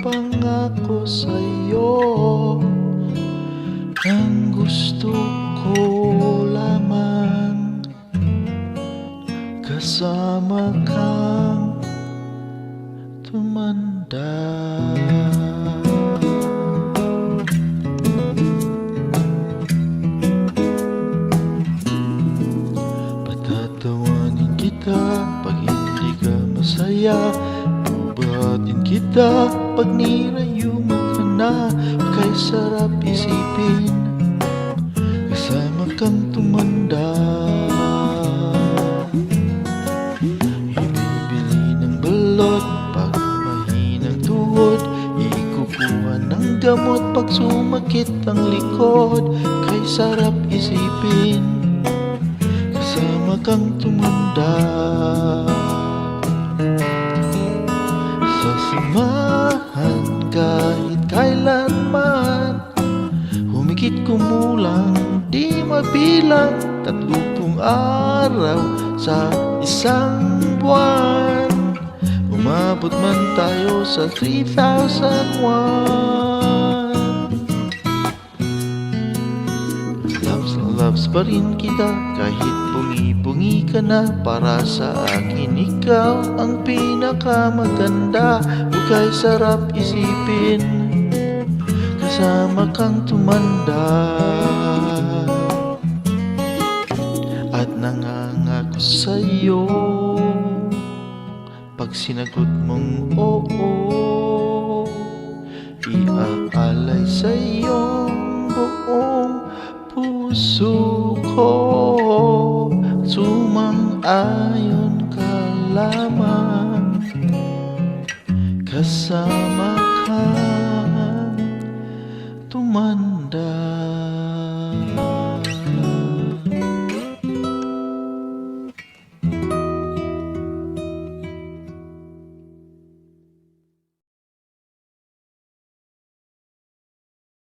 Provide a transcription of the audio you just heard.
pangako sa'yo. Ang gusto ko lamang kasama kang tumanda. Patatawanin kita pag hindi ka masaya, bubuhatin kita pag nirayuman ka na. Kay sarap isipin kasama kang tumanda. Ibibili ng balot pag mahinang tuhod, ikukuha ng gamot pag sumakit ang likod. Kay sarap isipin kasama kang tumanda. Sasamahan kahit kailanman, humigit kumulang di mabilang 30 araw sa isang buwan. Umabot man tayo sa 3,001. Loves pa rin kita kahit bungi-bungi ka na. Para sa akin ikaw ang pinakamaganda. Bukay sarap isipin kasama kang tumanda. At nangangako sa'yo pag sinagot mong oo, iaalay sa iyong buong puso ko. Sumang-ayon ka lamang kasama